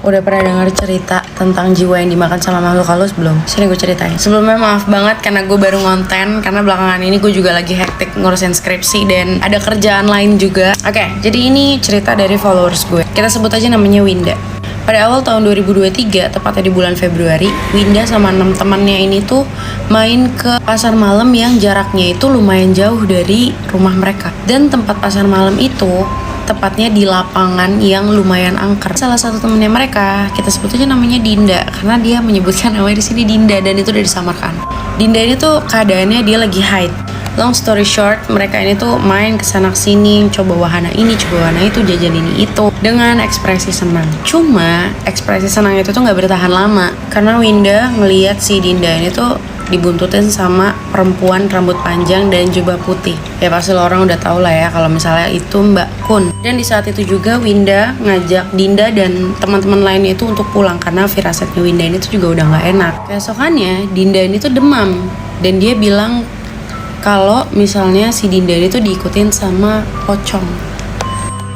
Udah pernah dengar cerita tentang jiwa yang dimakan sama makhluk halus belum? Sini gue ceritain. Sebelumnya maaf banget karena gue baru ngonten, karena belakangan ini gue juga lagi hektik ngurusin skripsi dan ada kerjaan lain juga. Oke, jadi ini cerita dari followers gue. Kita sebut aja namanya Winda. Pada awal tahun 2023, tepatnya di bulan Februari, Winda sama 6 temannya ini tuh main ke pasar malam yang jaraknya itu lumayan jauh dari rumah mereka. Dan tempat pasar malam itu tepatnya di lapangan yang lumayan angker. Salah satu temennya mereka, kita sebut aja namanya Dinda, karena dia menyebutkan namanya di sini Dinda dan itu udah disamarkan. Dinda ini tuh keadaannya dia lagi hide. Long story short, mereka ini tuh main kesana kesini, coba wahana ini, coba wahana itu, jajan ini itu, dengan ekspresi senang. Cuma ekspresi senang itu tuh nggak bertahan lama, karena Winda ngelihat si Dinda ini tuh dibuntutin sama perempuan rambut panjang dan jubah putih. Ya pasti lo orang udah tau lah ya kalau misalnya itu Mbak Kun. Dan di saat itu juga Winda ngajak Dinda dan teman-teman lainnya itu untuk pulang karena firasatnya Winda ini tuh juga udah nggak enak. Keesokannya Dinda ini tuh demam dan dia bilang kalau misalnya si Dinda ini tuh diikutin sama pocong.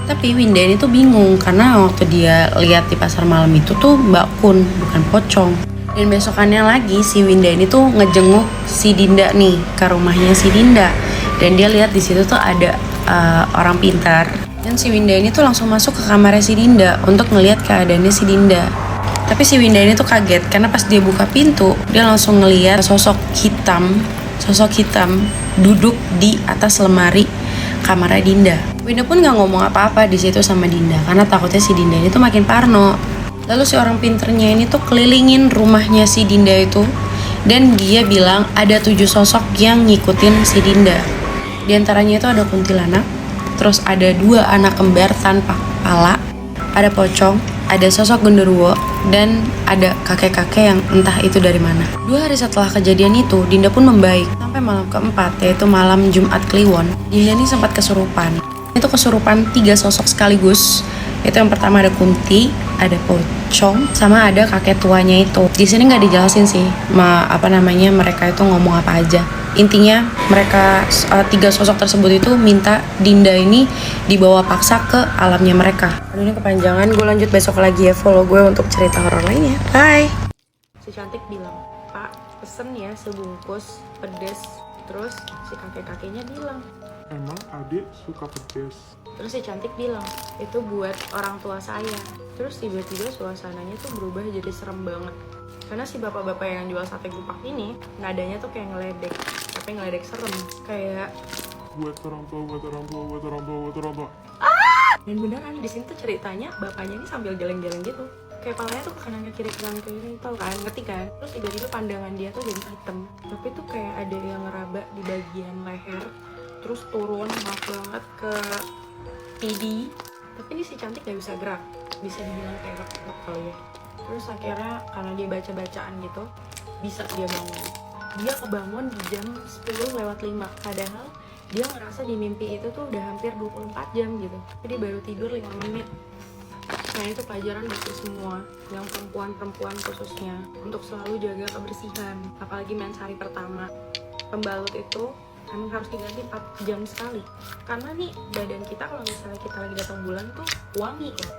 Tapi Winda ini tuh bingung karena waktu dia lihat di pasar malam itu tuh Mbak Kun, bukan pocong. Dan besokannya lagi si Winda ini tuh ngejenguk si Dinda nih ke rumahnya si Dinda. Dan dia lihat di situ tuh ada orang pintar. Dan si Winda ini tuh langsung masuk ke kamarnya si Dinda untuk ngelihat keadaannya si Dinda. Tapi si Winda ini tuh kaget karena pas dia buka pintu, dia langsung ngelihat sosok hitam duduk di atas lemari kamarnya Dinda. Winda pun nggak ngomong apa-apa di situ sama Dinda karena takutnya si Dinda ini tuh makin parno. Lalu si orang pinternya ini tuh kelilingin rumahnya si Dinda itu dan dia bilang ada 7 sosok yang ngikutin si Dinda. Di antaranya itu ada kuntilanak, terus ada 2 anak kembar tanpa kepala, ada pocong, ada sosok genderuwo, dan ada kakek-kakek yang entah itu dari mana. 2 hari setelah kejadian itu, Dinda pun membaik. Sampai malam keempat, yaitu malam Jumat Kliwon, Dinda ini sempat kesurupan. Itu kesurupan 3 sosok sekaligus. Itu yang pertama ada Kunti, ada pocong, sama ada kakek tuanya itu. Di sini nggak dijelasin sih, mereka itu ngomong apa aja. Intinya mereka 3 sosok tersebut itu minta Dinda ini dibawa paksa ke alamnya mereka. Aduh ini kepanjangan, gue lanjut besok lagi ya. Follow gue untuk cerita horor lainnya. Bye. Si cantik bilang, Pak pesen ya sebungkus pedes. Terus si kakek-kakeknya bilang, emang adik suka pedes? terus si cantik bilang, itu buat orang tua saya. Terus tiba-tiba suasananya tuh berubah jadi serem banget. Karena si bapak-bapak yang jual sate gupak ini, nadanya tuh kayak ngeledek. Tapi ngeledek serem. Kayak buat orang tua, buat orang tua, buat orang tua, buat orang tua. Dan beneran di sini tuh ceritanya bapaknya ini sambil geleng-geleng gitu. Kayak palanya tuh ke kanan ke kiri tau kan, ngerti kan? Terus tiba-tiba pandangan dia tuh jadi hitam. Tapi tuh kayak ada yang ngeraba di bagian leher. Terus turun maaf banget ke PD. Tapi ini si cantik gak bisa gerak. Bisa dibilang kayak repot kali ya. Terus akhirnya karena dia baca-bacaan gitu, bisa dia bangun. Dia kebangun di jam 10:05. Padahal dia ngerasa di mimpi itu tuh udah hampir 24 jam gitu. Tapi dia baru tidur 5 menit. Nah itu pelajaran buat semua, yang perempuan-perempuan khususnya, untuk selalu jaga kebersihan. Apalagi mens hari pertama. Pembalut itu emang harus diganti 4 jam sekali. Karena nih badan kita kalau misalnya kita lagi datang bulan tuh wangi loh.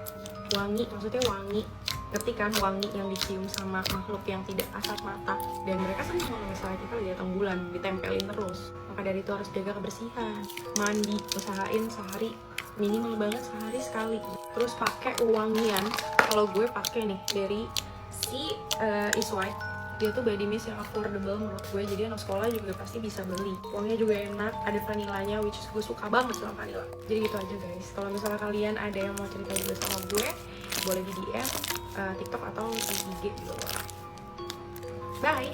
Wangi, maksudnya wangi. Ngerti kan, wangi yang dicium sama makhluk yang tidak kasat mata. Dan mereka senang kalau misalnya kita lagi datang bulan, ditempelin terus. Maka dari itu harus jaga kebersihan. Mandi, usahain sehari, minimal banget sehari sekali. Terus pakai wangian, kalau gue pakai nih dari si Is White. Dia tuh body mist yang affordable menurut gue, jadi anak sekolah juga pasti bisa beli. Wanginya juga enak, ada vanilanya, which is gue suka banget sama vanilla. Jadi gitu aja guys. Kalau misalnya kalian ada yang mau cerita juga sama gue, boleh di DM TikTok atau di IG juga. Bye.